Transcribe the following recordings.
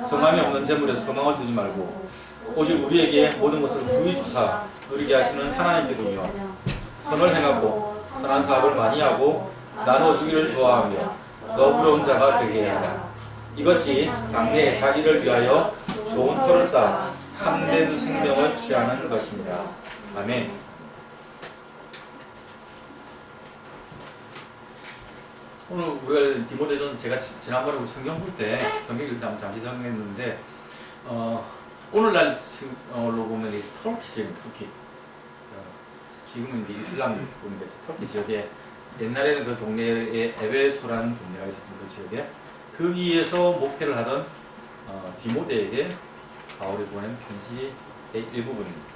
성함이 없는 재물에 소망을 두지 말고 오직 우리에게 모든 것을 부히 주사 누리게 하시는 하나님께 두며 선을 행하고 선한 사업을 많이 하고 나눠주기를 좋아하며 너그러운 자가 되게 하라. 이것이 장래에 자기를 위하여 좋은 터를 쌓아 참된 생명을 취하는 것입니다. 아멘. 오늘 우리가 디모데전서 제가 지난번에 성경 볼 때 성경 읽을 때 한번 잠시 설명했는데 오늘날로 보면 이 터키 지역인 터키 지금은 이제 이슬람국인데 터키 지역에 옛날에는 그 동네에 에베소라는 동네가 있었습니다. 그 지역에 거기에서 목회를 하던 디모데에게 바울이 보낸 편지의 일부분입니다.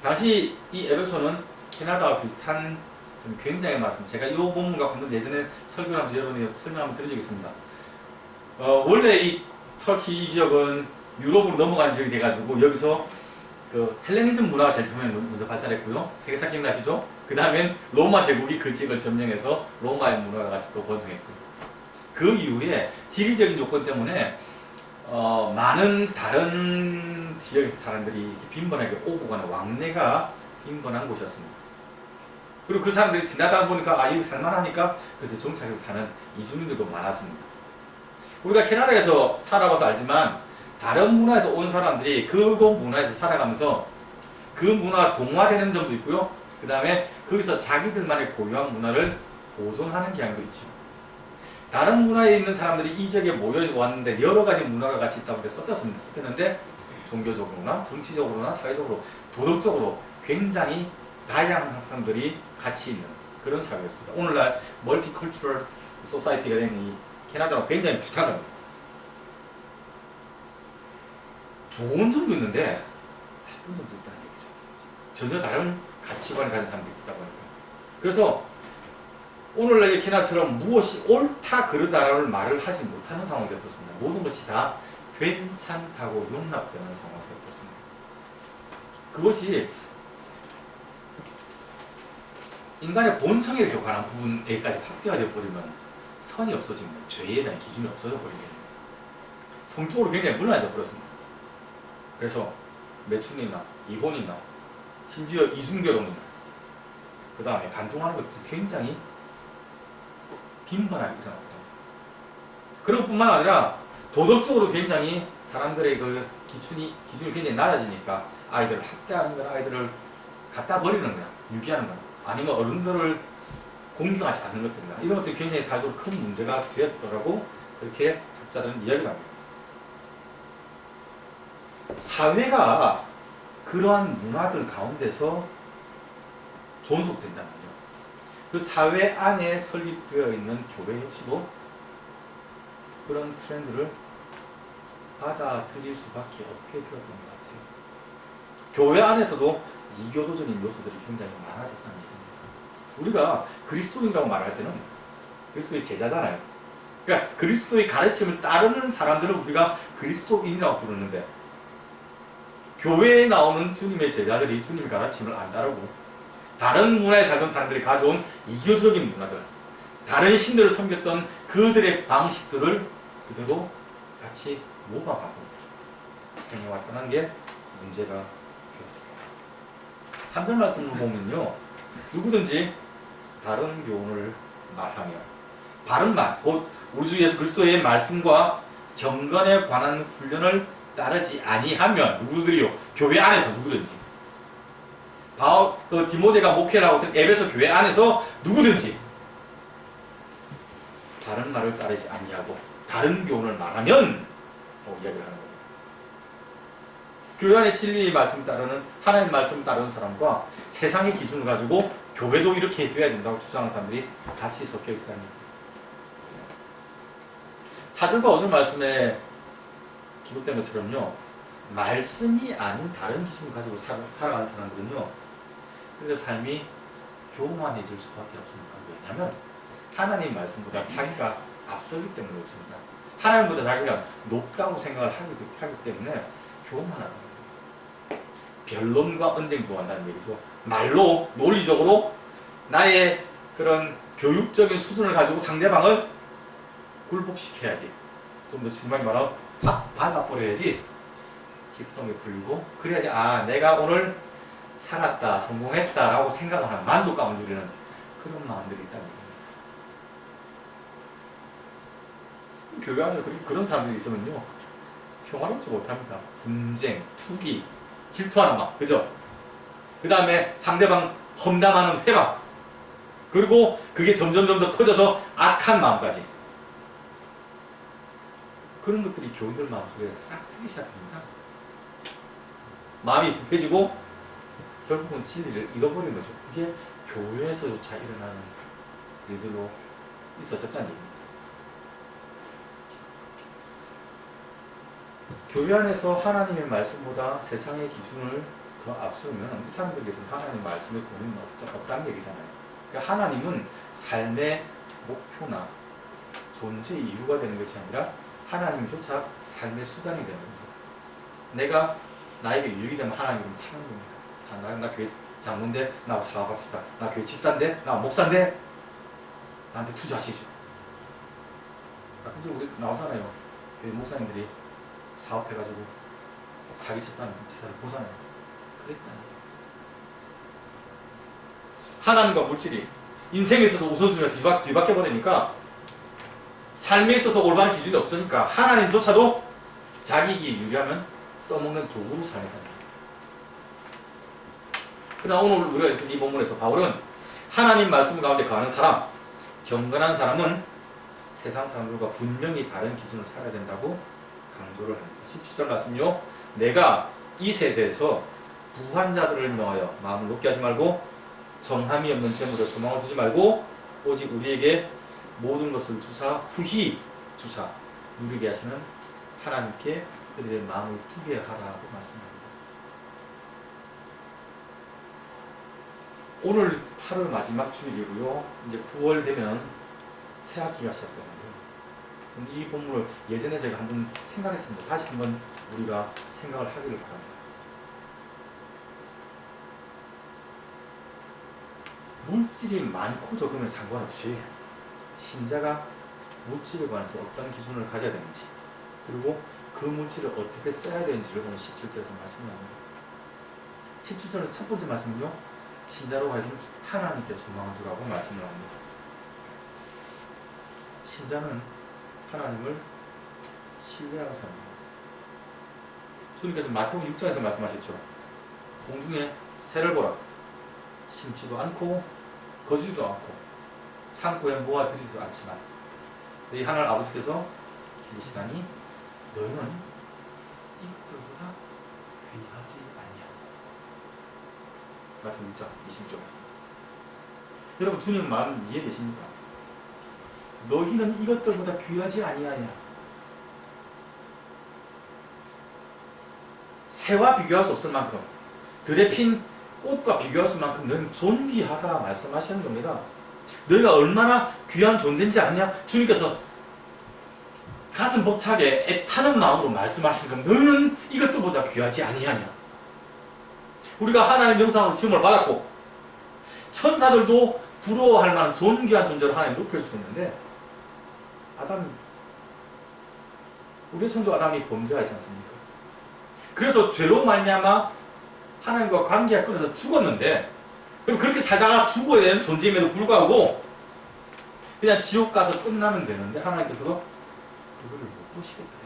당시 이 에베소는 캐나다와 비슷한 굉장히 많습니다. 제가 이 본문과 관련 예전에 설교를 하면서 여러분이 설명 한번 드린 적이 있습니다. 원래 이 터키 이 지역은 유럽으로 넘어간 지역이 돼가지고 여기서 그 헬레니즘 문화가 제일 처음에 먼저 발달했고요. 세계사 기억나시죠? 그 다음엔 로마 제국이 그 지역을 점령해서 로마의 문화가 같이 또 번성했고요. 그 이후에 지리적인 요건 때문에 많은 다른 지역의 사람들이 빈번하게 오고 가는 왕래가 빈번한 곳이었습니다. 그리고 그 사람들이 지나다 보니까 여기 살만하니까 그래서 정착해서 사는 이주민들도 많았습니다. 우리가 캐나다에서 살아봐서 알지만 다른 문화에서 온 사람들이 그곳 문화에서 살아가면서 그 문화가 동화되는 점도 있고요. 그 다음에 거기서 자기들만의 고유한 문화를 보존하는 경향도 있죠. 다른 문화에 있는 사람들이 이 지역에 모여왔는데 여러 가지 문화가 같이 있다 보니까 섞였는데 종교적으로나 정치적으로나 사회적으로 도덕적으로 굉장히 다양한 사람들이 같이 있는 그런 사회였습니다. 오늘날 멀티컬처럴 소사이티가 된 이 캐나다랑 굉장히 비슷한 겁니다. 좋은 점도 있는데 나쁜 점도 있다는 얘기죠. 전혀 다른 가치관을 가진 사람들이 있다 보니까. 그래서 오늘날 캐나다처럼 무엇이 옳다 그르다라는 말을 하지 못하는 상황이 되었습니다. 모든 것이 다 괜찮다고 용납되는 상황이 되었습니다. 그것이 인간의 본성에 관한 부분에까지 확대가 되어버리면 선이 없어지면 죄에 대한 기준이 없어져 버리게 됩니다. 성적으로 굉장히 무난해져 버렸습니다. 그래서 매춘이나 이혼이나 심지어 이중결혼이나 그 다음에 간통하는 것도 굉장히 빈번하게 일어납니다. 그런 뿐만 아니라 도덕적으로 굉장히 사람들의 그 기준이 굉장히 낮아지니까 아이들을 학대하는 거나 아이들을 갖다 버리는 거나 유기하는 거나 아니면 어른들을 공경하지 않는 것들이나 이런 것들이 굉장히 사회적으로 큰 문제가 되었더라고 그렇게 학자들은 이야기를 합니다. 사회가 그러한 문화들 가운데서 존속된다면요. 그 사회 안에 설립되어 있는 교회 역시도 그런 트렌드를 받아들일 수밖에 없게 되었던 것 같아요. 교회 안에서도 이교도적인 요소들이 굉장히 많아졌다는 얘기입니다. 우리가 그리스도인이라고 말할 때는 그리스도의 제자잖아요. 그러니까 그리스도의 가르침을 따르는 사람들은 우리가 그리스도인이라고 부르는데 교회에 나오는 주님의 제자들이 주님의 가르침을 안 따르고 다른 문화에 살던 사람들이 가져온 이교적인 문화들, 다른 신들을 섬겼던 그들의 방식들을 그대로 같이 모방하고 행해왔다는 게 문제가 되었습니다. 3절 말씀을 보면요. 누구든지 다른 교훈을 말하며 바른 말, 곧 우리 주 예수 그리스도의 말씀과 경건에 관한 훈련을 따르지 아니하면 누구들이요? 교회 안에서 누구든지 디모데가 목회를 하고 있던 에베소 교회 안에서 누구든지 다른 말을 따르지 아니하고 다른 교훈을 말하면 이야기를 하는 겁니다. 교회 안의 진리의 말씀을 따르는 하나님의 말씀을 따르는 사람과 세상의 기준을 가지고 교회도 이렇게 돼야 된다고 주장하는 사람들이 같이 섞여 있다는 얘기입니다. 4절과 5절 말씀에 기록된 것처럼요. 말씀이 아닌 다른 기준을 가지고 살아가는 사람들은요. 그래서 삶이 교만해질 수밖에 없습니다. 왜냐하면 하나님 말씀보다 자기가 앞서기 때문에 그렇습니다. 하나님보다 자기가 높다고 생각을 하기 때문에 교만하다. 변론과 언쟁 좋아한다는 얘기죠. 말로 논리적으로 나의 그런 교육적인 수준을 가지고 상대방을 굴복시켜야지. 좀 더 심하게 말하면 확 밟아버려야지 직성이 풀리고, 그래야지 내가 오늘 살았다, 성공했다라고 생각하는 만족감을 누리는 그런 마음들이 있다는 겁니다. 교회 안에 그런 사람들이 있으면요, 평화롭지 못합니다. 분쟁, 투기, 질투하는 마음, 그죠? 그 다음에 상대방 험담하는 회방, 그리고 그게 점점 더 커져서 악한 마음까지. 그런 것들이 교인들 마음속에 싹 트기 시작합니다. 마음이 부패지고 결국은 진리를 잃어버리는 거죠. 그게 교회에서조차 일어나는 일들로 있어졌다는 얘기입니다. 교회 안에서 하나님의 말씀보다 세상의 기준을 더 앞서면 이 사람들께서는 하나님의 말씀의 고민은 없다는 얘기잖아요. 그러니까 하나님은 삶의 목표나 존재의 이유가 되는 것이 아니라 하나님조차 삶의 수단이 되는 겁니다. 나에게 유익이 되면 하나님은 파는 겁니다. 나 교회 장로인데 나하고 사업합시다. 나 교회 집사인데 나 목사인데 나한테 투자하시죠. 가끔씩 우리 나오잖아요. 교회 목사님들이 사업해가지고 사기쳤다는 기사를 보잖아요. 그랬다는 거예요. 하나님과 물질이 인생에 있어서 우선순위가 뒤바뀌어버리니까 삶에 있어서 올바른 기준이 없으니까 하나님조차도 자기 이익에 유리하면 써먹는 도구로 살아간다. 그러나 오늘 우리가 이 본문에서 바울은 하나님 말씀 가운데 거하는 사람, 경건한 사람은 세상 사람들과 분명히 다른 기준을 살아야 된다고 강조를 합니다. 17절 말씀요. 내가 이 세대에서 부한 자들을 명하여 마음을 높게 하지 말고 정함이 없는 재물에 소망을 두지 말고 오직 우리에게 모든 것을 주사 후히 주사 누리게 하시는 하나님께 그들의 마음을 두게 하라고 말씀합니다. 오늘 8월 마지막 주일이고요. 이제 9월 되면 새 학기가 시작되는데요. 이 본문을 예전에 제가 한번 생각했습니다. 다시 한번 우리가 생각을 하기를 바랍니다. 물질이 많고 적으면 상관없이 신자가 물질에 관해서 어떤 기준을 가져야 되는지, 그리고 그 물질을 어떻게 써야 되는지를 오늘 17절에서 말씀합니다. 17절의 첫 번째 말씀은요, 신자로 하여금 하나님께 소망을 두라고 말씀을 합니다. 신자는 하나님을 신뢰하는 사람입니다. 주님께서 마태복음 6장에서 말씀하셨죠. 공중에 새를 보라. 심지도 않고 거두지도 않고 창고에 모아들이지도 않지만 너희 하늘 아버지께서 기르시다니 너희는 이것들보다 귀하지 않냐. 마태복음 6장 26절 말씀. 여러분, 주님 마음 이해되십니까? 너희는 이것들보다 귀하지 아니하냐. 새와 비교할 수 없을 만큼, 들에 핀 꽃과 비교할 수 만큼 너희는 존귀하다 말씀하시는 겁니다. 너희가 얼마나 귀한 존재인지 아냐? 주님께서 가슴 벅차게 애타는 마음으로 말씀하시는 겁니다. 너희는 이것들보다 귀하지 아니하냐. 우리가 하나님의 형상으로 지음을 받았고 천사들도 부러워할 만한 존귀한 존재로 하나님 높여주셨는데, 우리 성주 아담이 범죄하지 않습니까? 그래서 죄로 말미암아 하나님과 관계가 끊어서 죽었는데, 그럼 그렇게 살다가 죽어야 되는 존재임에도 불구하고 그냥 지옥 가서 끝나면 되는데 하나님께서도 그걸 못 보시겠더래요.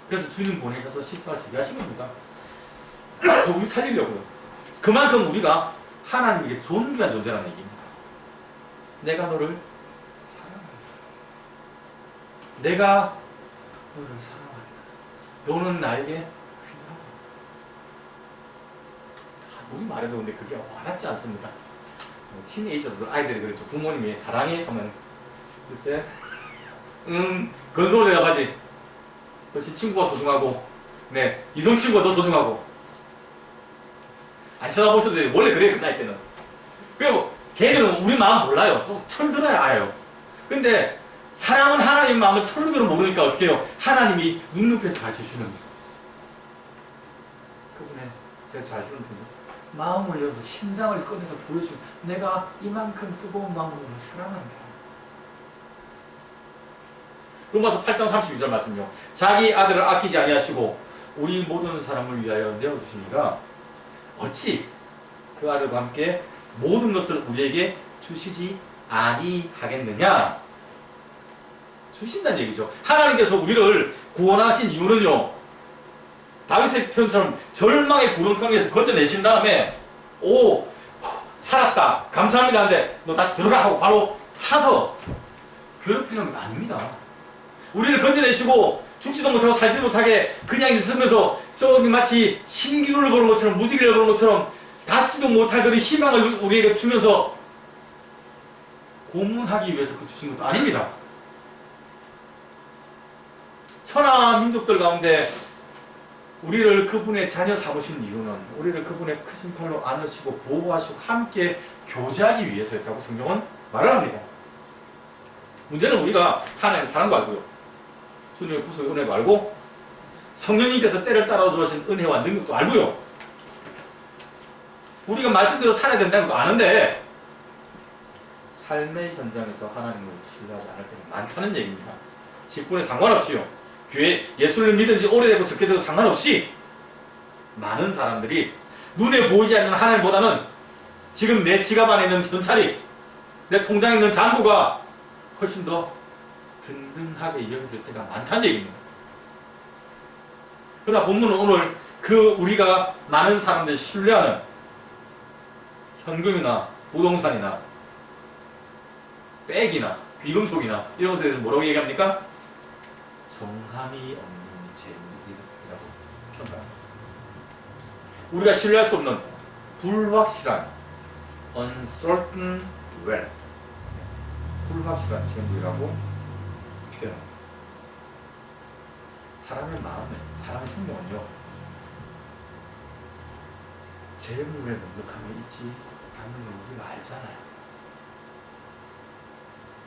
그래서 주님 보내셔서 십자가 지게 겁니다. 우리 살리려고요. 그만큼 우리가 하나님에게 존귀한 존재라는 얘기입니다. 내가 너를 사랑한다. 내가 너를 사랑한다. 너는 나에게 귀하다. 우리 말해도 근데 그게 와닿지 않습니다. 티네이저들 아이들이 그랬죠. 부모님이 사랑해 하면 글쎄 건성으로 대답하지. 역시 친구가 소중하고, 네, 이성 친구가 더 소중하고. 안 쳐다보셔도 돼요. 원래 그래요, 그 나이 때는. 그리고 걔들은 우리 마음 몰라요. 좀 철들어야 알아요. 근데 사랑은 하나님 마음을 철들어 모르니까 어떻게 해요? 하나님이 눈높이에서 가르쳐주시는 거예요. 그분의 제가 잘 쓰는 편이죠. 마음을 열어서 심장을 꺼내서 보여주고, 내가 이만큼 뜨거운 마음으로 사랑한다. 로마서 8장 32절 말씀요. 자기 아들을 아끼지 아니하시고 우리 모든 사람을 위하여 내어주시니가 어찌 그 아들과 함께 모든 것을 우리에게 주시지 아니하겠느냐. 주신다는 얘기죠. 하나님께서 우리를 구원하신 이유는요, 다윗의 표현처럼 절망의 구렁텅이에서 건져내신 다음에 오 살았다 감사합니다 하는데 너 다시 들어가 하고 바로 차서 괴롭히는 건 아닙니다. 우리를 건져내시고 죽지도 못하고 살지도 못하게 그냥 있으면서 저기 마치 신기루를 보는 것처럼 무지개를 보는 것처럼 닿지도 못할 그런 희망을 우리에게 주면서 고문하기 위해서 그 주신 것도 아닙니다. 천하 민족들 가운데 우리를 그분의 자녀 삼으신 이유는 우리를 그분의 크신 팔로 안으시고 보호하시고 함께 교제하기 위해서였다고 성경은 말을 합니다. 문제는 우리가 하나님의 사랑도 알고요, 주님의 구속의 은혜도 알고, 성령님께서 때를 따라 주신 은혜와 능력도 알고요, 우리가 말씀대로 살아야 된다는 것도 아는데 삶의 현장에서 하나님을 신뢰하지 않을 때는 많다는 얘기입니다. 직분에 상관없이요, 교회 예수를 믿은 지 오래되고 적게 되고 상관없이 많은 사람들이 눈에 보이지 않는 하나님보다는 지금 내 지갑 안에 있는 현찰이, 내 통장에 있는 잔고가 훨씬 더 든든하게 여겨질 때가 많다는 얘기입니다. 그러나 본문은 오늘 그 우리가 많은 사람들이 신뢰하는 현금이나 부동산이나 백이나 귀금속이나 이런 것에 대해서 뭐라고 얘기합니까? 정함이 없는 재물이라고 평가합니다. 우리가 신뢰할 수 없는 불확실한 uncertain wealth, 불확실한 재물이라고 표현합니다. 사람의 마음은, 사람의 생명은요, 재물에 넉넉함이 있지 않는 걸 우리가 알잖아요.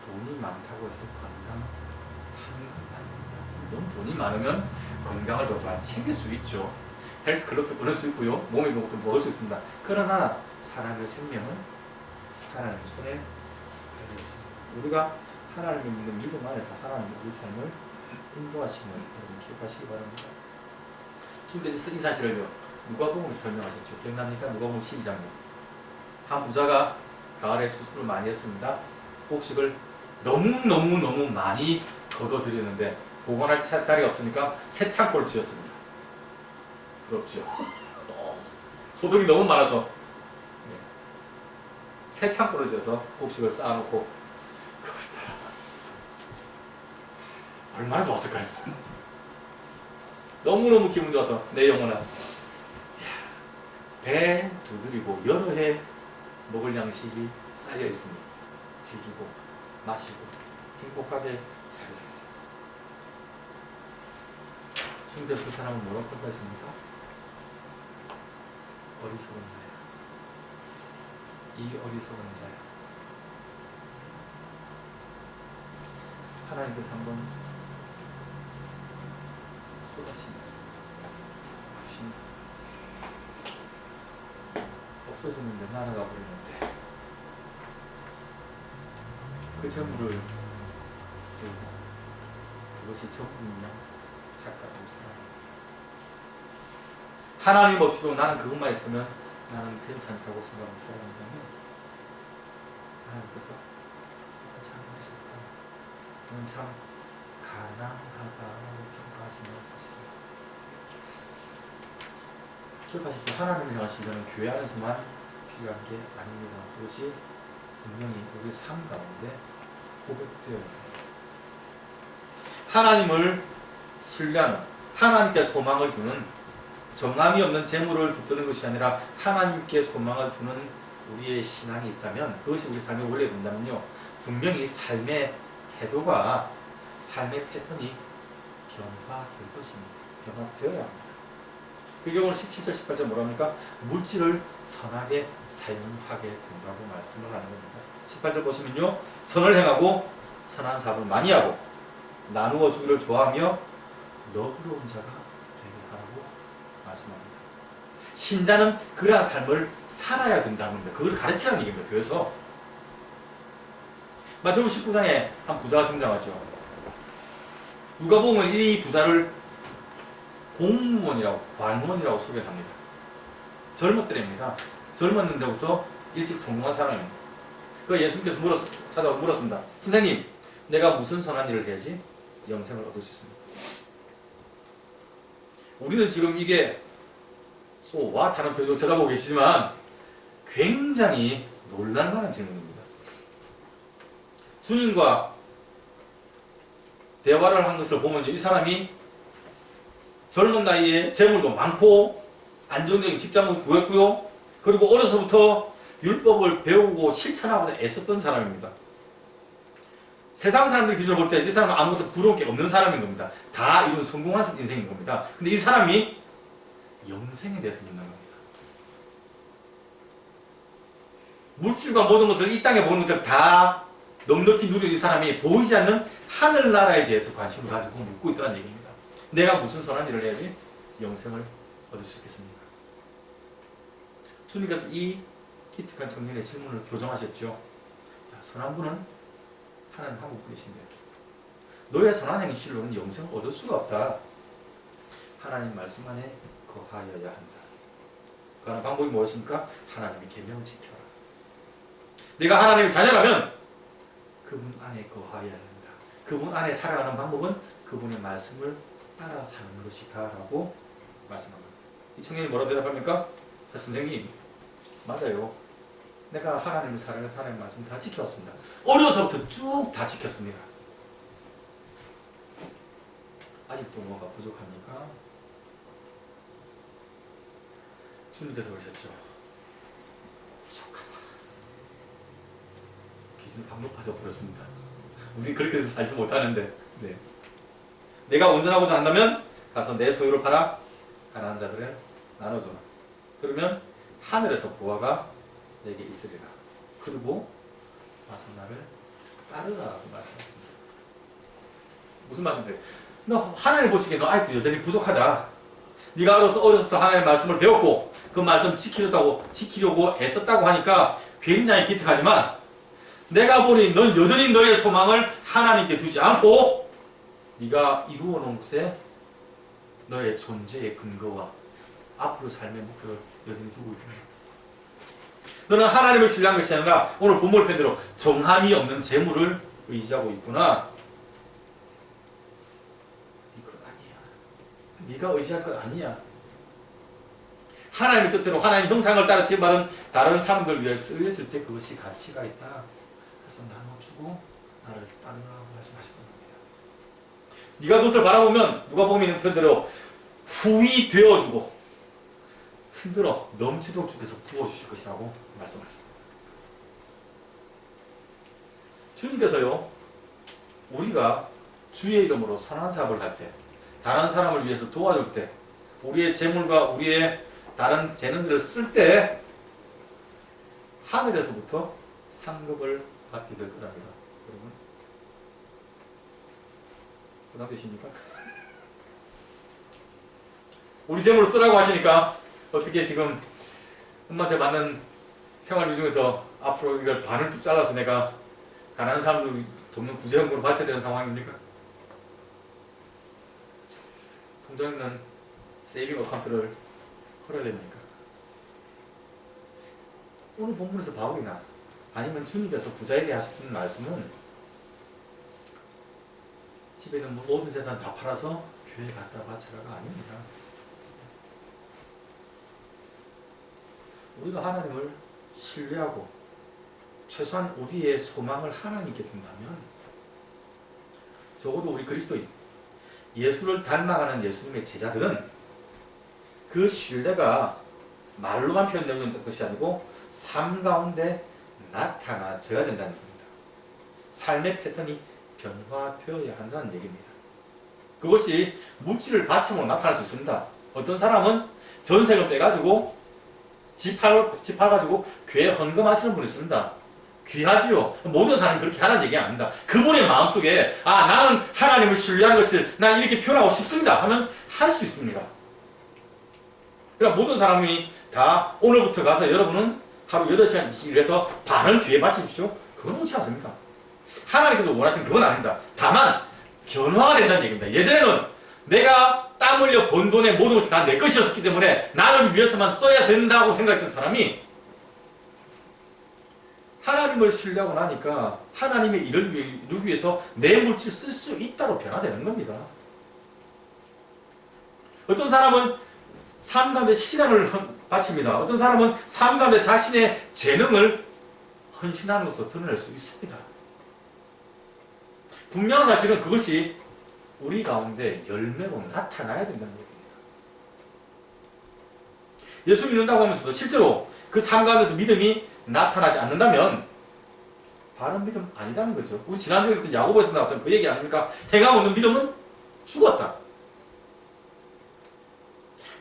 돈이 많다고 해서 건강하는 건 아닙니다. 물론 돈이 많으면 건강을 더 잘 챙길 수 있죠. 헬스클럽도 끊을 수 있고요, 몸에 있는 것도 먹을 수 있습니다. 그러나 사람의 생명은 하나님 손에 달려 있습니다. 우리가 하나님을 믿는 믿음 안에서 하나님 우리 삶을 인도하시는 여러분 기억하시기 바랍니다. 주님께서 이 사실을요, 누가복음에서 설명하셨죠. 기억납니까? 누가복음 12장에 한 부자가 가을에 추수를 많이 했습니다. 곡식을 너무 많이 거둬들였는데 보관할 자리가 없으니까 새 창고를 지었습니다. 부럽죠? 소득이 너무 많아서 새 창고를 지어서 곡식을 쌓아놓고 그걸 팔아요. 얼마나 좋았을까요? 너무너무 기분 좋아서 내 영혼아, 배 두드리고 여러 해 먹을 양식이 쌓여 있으니 즐기고 마시고 행복하게 잘 살자. 주님께서 그 사람을 뭐라고 평가했습니까? 어리석은 자야. 이 어리석은 자야. 하나님께서 한번 쏟아십니다. 부십니다. 없어졌는데 날아가 버리는데 그 재물을 들고 그것이 전부냐 착각하고 살아요. 하나님 없이도 나는 그것만 있으면 나는 괜찮다고 생각하고 살아간다면 하나님께서 참 멋있다, 너는 참 가난하다고 평가하시는 사실입니다. 기억하십시오. 하나님을 향한 신뢰는 교회 안에서만 필요한 게 아닙니다. 그것이 분명히 우리 삶 가운데 고백되어야 합니다. 하나님을 신뢰하는, 하나님께 소망을 주는, 정함이 없는 재물을 붙드는 것이 아니라 하나님께 소망을 주는 우리의 신앙이 있다면, 그것이 우리 삶의 원리가 된다면요, 분명히 삶의 태도가, 삶의 패턴이 변화될 것입니다. 변화되어야 합니다. 그게 오늘 17절 18절 뭐랍니까? 물질을 선하게 사용하게 된다고 말씀을 하는 겁니다. 18절 보시면요, 선을 행하고 선한 사업을 많이 하고 나누어 주기를 좋아하며 너그러운 자가 되게 하라고 말씀합니다. 신자는 그러한 삶을 살아야 된다는 겁니다. 그걸 가르치라는 얘기입니다.그 마태복음 19장에 한 부자가 등장하죠. 누가 보면 이 부자를 공무원이라고, 관원이라고 소개합니다. 젊었더랍니다. 젊었는데부터 일찍 성공한 사람입니다. 그 예수님께서 찾아와서 물었습니다. 선생님, 내가 무슨 선한 일을 해야지 영생을 얻을 수 있습니까? 우리는 지금 이게 와 다른 표정을 쳐다보고 계시지만 굉장히 놀랄만한 질문입니다. 주님과 대화를 한 것을 보면 이 사람이 젊은 나이에 재물도 많고 안정적인 직장을 구했고요. 그리고 어려서부터 율법을 배우고 실천하고자 애썼던 사람입니다. 세상 사람들 기준으로 볼 때 이 사람은 아무것도 부러울 게 없는 사람인 겁니다. 다 이룬 성공한 인생인 겁니다. 근데 이 사람이 영생에 대해서 묻는 겁니다. 물질과 모든 것을 이 땅에 보는 것들 다 넉넉히 누리는 이 사람이 보이지 않는 하늘나라에 대해서 관심을 가지고 묻고 있다는 얘기입니다. 내가 무슨 선한 일을 해야지 영생을 얻을 수 있겠습니까? 주님께서 이 기특한 청년의 질문을 교정하셨죠. 야, 선한 분은 하나님 한 분이신데 너의 선한 행실로는 영생을 얻을 수가 없다. 하나님 말씀 안에 거하여야 한다. 그 하는 방법이 무엇입니까? 하나님의 계명을 지켜라. 내가 하나님의 자녀라면 그분 안에 거하여야 한다. 그분 안에 살아가는 방법은 그분의 말씀을 따라 사는 것이다 라고 말씀합니다. 이 청년이 뭐라고 대답합니까? 선생님, 맞아요. 내가 하나님을 살아가서 하나님의 말씀 다 지켜왔습니다. 어려서부터 쭉 다 지켰습니다. 아직도 뭐가 부족합니까? 주님께서 그러셨죠. 부족하다. 기준이 밥 높아져 버렸습니다. 우리 그렇게 살지 못하는데. 네. 내가 온전하고자 한다면 가서 내 소유를 팔아 가난한 자들에 나눠줘라. 그러면 하늘에서 보화가 내게 있으리라. 그리고 와서 나를 따르라고 말씀하셨습니다. 무슨 말씀이세요? 너 하나님 보시기에 너 아직도 여전히 부족하다. 네가 어려서부터 하나님의 말씀을 배웠고 그 말씀 지키려고 애썼다고 하니까 굉장히 기특하지만 내가 보니 넌 여전히 너의 소망을 하나님께 두지 않고 네가 이루어 놓은 것에 너의 존재의 근거와 앞으로 삶의 목표를 여전히 두고 있다. 너는 하나님을 신뢰한 것이 아니라 오늘 본문 편대로 정함이 없는 재물을 의지하고 있구나. 네 것 아니야. 네가 의지할 것 아니야. 하나님의 뜻대로 하나님의 형상을 따라 지음받은 다른 사람들 위해 쓰여질 때 그것이 가치가 있다. 그래서 나눠주고 나를 따르라고 말씀하시는 겁니다. 네가 그것을 바라보면 누가 보면 있는 편대로 후히 되어주고 흔들어 넘치도록 주께서 부어주실 것이라고 말씀하셨습니다. 주님께서요, 우리가 주의 이름으로 선한 사업을 할 때, 다른 사람을 위해서 도와줄 때, 우리의 재물과 우리의 다른 재능들을 쓸 때 하늘에서부터 상급을 받게 될 거랍니다. 여러분, 부담되십니까? 우리 재물을 쓰라고 하시니까 어떻게 지금 엄마한테 받는 생활비 중에서 앞으로 이걸 반을 뚝 잘라서 내가 가난한 사람들 돕는 구제연금으로 바쳐야 되는 상황입니까? 통장에 있는 세이빙 어카운트를 헐어야 됩니까? 오늘 본문에서 바울이나 아니면 주님께서 부자에게 하시는 말씀은 집에 있는 모든 재산 다 팔아서 교회에 갖다 바쳐라가 아닙니다. 우리가 하나님을 신뢰하고 최소한 우리의 소망을 하나님께 둔다면 적어도 우리 그리스도인, 예수를 닮아가는 예수님의 제자들은 그 신뢰가 말로만 표현되는 것이 아니고 삶 가운데 나타나져야 된다는 얘기입니다. 삶의 패턴이 변화되어야 한다는 얘기입니다. 그것이 물질을 바침으로 나타날 수 있습니다. 어떤 사람은 전세금 빼가지고 집 파가지고 교회 헌금하시는 분이 있습니다. 귀하지요. 모든 사람이 그렇게 하라는 얘기 아닙니다. 그분의 마음속에 나는 하나님을 신뢰하는 것을 난 이렇게 표현하고 싶습니다 하면 할 수 있습니다. 그러니까 모든 사람이 다 오늘부터 가서 여러분은 하루 8시간 일해서 반을 교회에 바치십시오. 그건 옳지 않습니다. 하나님께서 원하시는 그건 아닙니다. 다만 변화가 된다는 얘기입니다. 예전에는 내가 땀 흘려 번 돈의 모든 것이 다 내 것이었기 때문에 나를 위해서만 써야 된다고 생각했던 사람이 하나님을 신뢰하고 나니까 하나님의 일을 이루기 위해서 내 물질 쓸 수 있다고 변화되는 겁니다. 어떤 사람은 삶 가운데 시간을 바칩니다. 어떤 사람은 삶 가운데 자신의 재능을 헌신하는 것으로 드러낼 수 있습니다. 분명한 사실은 그것이 우리 가운데 열매로 나타나야 된다는 얘기입니다. 예수 믿는다고 하면서도 실제로 그 삶 가운데서 믿음이 나타나지 않는다면 바른 믿음 아니라는 거죠. 우리 지난주에 했던 야고보에서 나왔던 그 얘기 아닙니까? 행함 없는 믿음은 죽었다.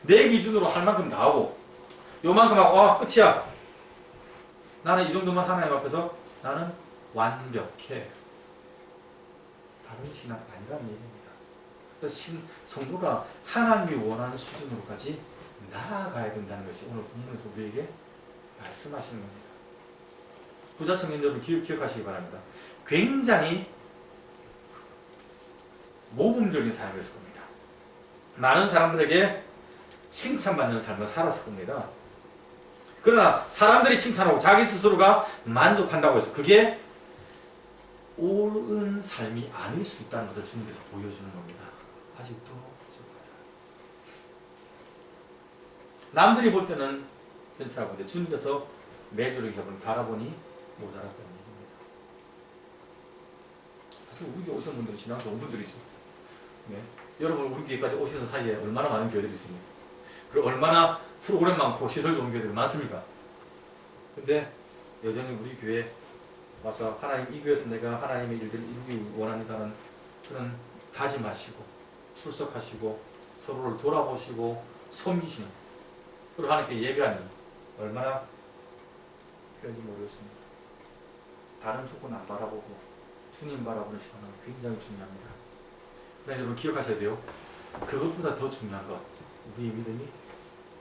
내 기준으로 할 만큼 다 하고 요만큼 하고 끝이야. 나는 이 정도만 하나님 앞에서 나는 완벽해. 바른 신앙 아니라는 얘기입니다. 그래서 성도가 하나님이 원하는 수준으로까지 나아가야 된다는 것이 오늘 본문에서 우리에게 말씀하시는 겁니다. 부자 청년 여러분 기억하시기 바랍니다. 굉장히 모범적인 삶이었을 겁니다. 많은 사람들에게 칭찬받는 삶을 살았을 겁니다. 그러나 사람들이 칭찬하고 자기 스스로가 만족한다고 해서 그게 옳은 삶이 아닐 수 있다는 것을 주님께서 보여주는 겁니다. 아직도 부족하다. 남들이 볼 때는 괜찮고 주님께서 매주를 바라보니 모자랐다는 얘기입니다. 사실 우리 교회 오시는 분들이 지나가 좋은 분들이죠. 네. 여러분 우리 교회까지 오시는 사이에 얼마나 많은 교회들이 있습니까? 그리고 얼마나 프로그램 많고 시설 좋은 교회들이 많습니까? 근데 여전히 우리 교회 와서 하나님 이 교회에서 내가 하나님의 일들을 이루기 원합니다는 그런 다짐하시고 출석하시고 서로를 돌아보시고 섬기시는 그리고 하나님께 예배하는 얼마나 필요한지 모르겠습니다. 다른 조건 안 바라보고 주님 바라보는 시간은 굉장히 중요합니다. 그러나 여러분 기억하셔야 돼요. 그것보다 더 중요한 것 우리의 믿음이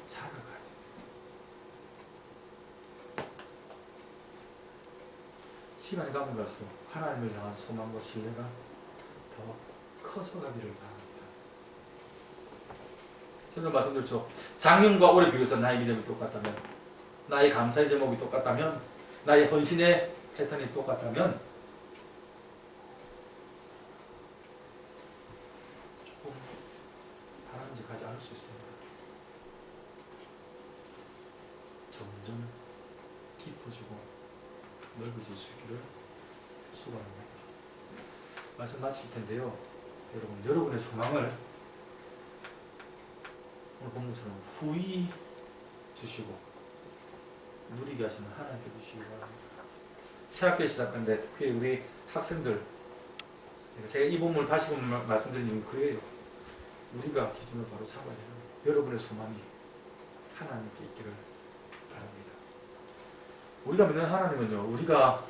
자라가야 돼요. 시간이 가면 갈수록 하나님을 향한 소망과 신뢰가 더 커져가기를 바랍니다. 저는 말씀드렸죠. 작년과 올해 비교해서 나의 믿음이 똑같다면, 나의 감사의 제목이 똑같다면, 나의 헌신의 패턴이 똑같다면 조금 바람직하지 않을 수 있습니다. 점점 깊어지고 넓어질 수 있기를 축원합니다. 말씀 마칠 텐데요. 여러분의 소망을 오늘 본문처럼 후히 주시고 누리게 하시는 하나님께 주시기 바랍니다. 새학기 시작하는데 특히 우리 학생들 제가 이 본문을 다시 한번 말씀드리는 이유는 그예요. 우리가 기준을 바로 잡아야 되는 여러분의 소망이 하나님께 있기를 바랍니다. 우리가 믿는 하나님은요, 우리가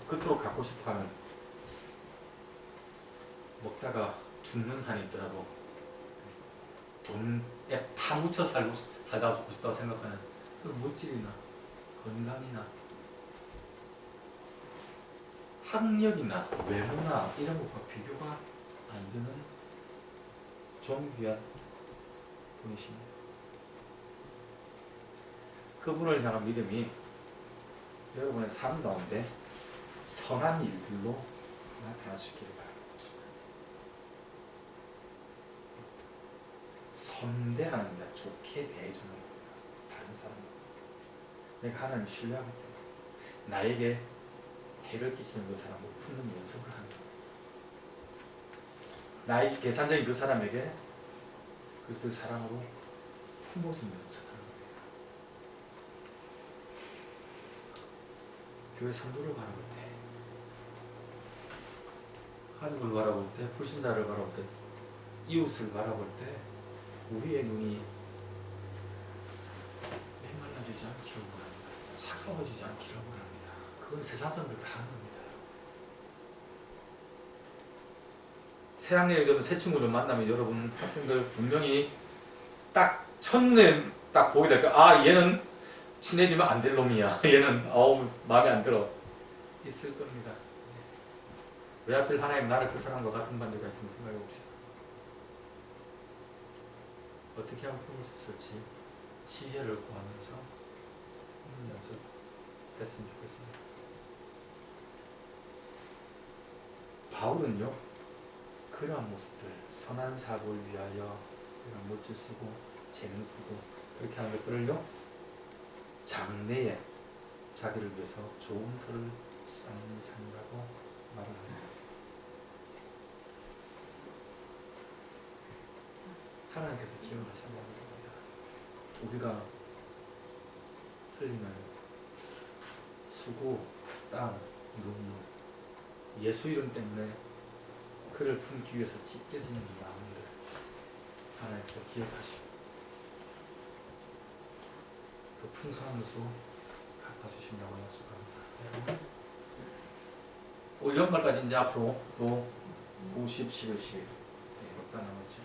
그토록 갖고 싶어하는 먹다가 죽는 한이 있더라도 돈에 파묻혀 살다 죽고 싶다고 생각하는 그 물질이나 건강이나 학력이나 외모나 이런 것과 비교가 안 되는 존귀한 분이십니다. 그분을 향한 믿음이 여러분의 삶 가운데 선한 일들로 나타날 수 있기를 바랍니다. 선대하는 겁니다. 좋게 대해주는 겁니다. 다른 사람. 내가 하나님을 신뢰하기 때문에 나에게 해를 끼치는 그 사람을 품는 연습을 하는 겁니다. 나에게 계산적인 그 사람에게 그리스도의 사랑으로 품어주는 연습을 하는 겁니다. 교회 성도를 바라볼 때, 가족을 바라볼 때, 불신자를 바라볼 때, 이웃을 바라볼 때 우리의 눈이 메말라지지 않기를 원합니다. 차가워지지 않기를 원합니다. 그건 세상 사람들 다 하는 겁니다. 새 학년이 되면 새 친구를 만나면 여러분 학생들 분명히 딱 첫눈에 딱 보게 될 거야. 아, 얘는 친해지면 안 될 놈이야. 얘는 마음에 안 들어. 있을 겁니다. 왜 하필 하나님 나를 그 사람과 같은 반대가 있으면 생각해 봅시다. 어떻게 하면 품을 수 있을지 지혜를 구하면서 연습했으면 좋겠습니다. 바울은요, 그러한 모습들, 선한 사고를 위하여 이런 멋질 쓰고 재능 쓰고 그렇게 하는 것들을요, 장래에 자기를 위해서 좋은 터를 쌓는 삶이라고 말을 합니다. 하나님께서 기억하신다는 겁니다. 우리가 흘리는 수고, 땀, 눈물, 예수 이름 때문에 그를 품기 위해서 찢겨지는 마음들 하나님께서 기억하시고 그 풍성한 것으로 갚아주신다고 약속합니다. 올 연말까지 이제 앞으로 또 50, 11, 11 몇번 남았죠.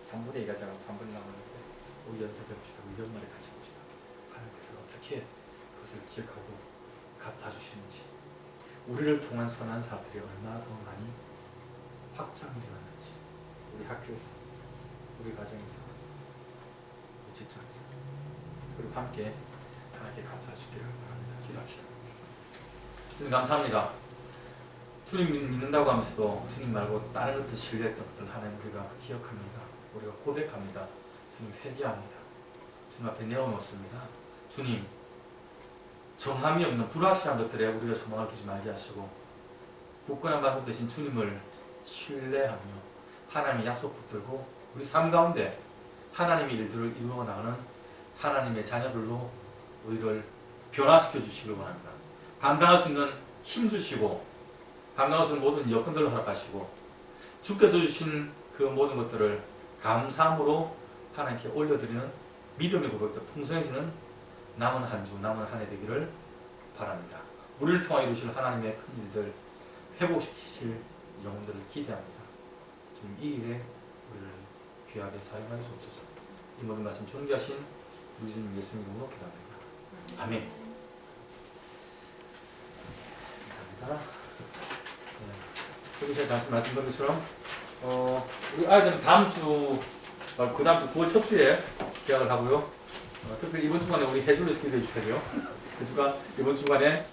3분의 2가 자라고 3분이 남았는데 우리 연습해봅시다. 우리 연말에 같이 봅시다. 하나님께서 어떻게 그것을 기억하고 갚아주시는지, 우리를 통한 선한 사업들이 얼마나 더 많이 확장되었는지, 우리 학교에서, 우리 가정에서, 우리 직장에서, 그리고 함께 하나님께 감사하시기를 바랍니다. 기도합시다. 주님 감사합니다. 주님 믿는다고 하면서도 주님 말고 다른 것들 신뢰했던 것들 하나님 우리가 기억합니다. 우리가 고백합니다. 주님 회개합니다. 주님 앞에 내어놓습니다. 주님 정함이 없는 불확실한 것들에 우리가 소망을 두지 말게 하시고 굳건한 반석 되신 주님을 신뢰하며 하나님의 약속 붙들고 우리 삶 가운데 하나님의 일들을 이루어 나가는 하나님의 자녀들로 우리를 변화시켜 주시길 원합니다. 감당할 수 있는 힘 주시고 감당할 수 있는 모든 여건들을 허락하시고 주께서 주신 그 모든 것들을 감사함으로 하나님께 올려드리는 믿음의 고백도 풍성해지는 남은 한 주, 남은 한 해 되기를 바랍니다. 우리를 통하여 이루실 하나님의 큰 일들, 회복시키실 영혼들을 기대합니다. 주님 이 일에 우리를 귀하게 사용하여 주옵소서. 이 모든 말씀 존귀하신 우리 주님 예수님 이름으로 기도합니다. 아멘. 감사합니다. 네. 제가 말씀드린 것처럼 우리 아이들은 다음 주, 그 다음 주 9월 첫 주에 계약을 하고요. 특별히 이번 주간에 우리 해줄을 기도해 주셔야 돼요. 그 주가 이번 주간에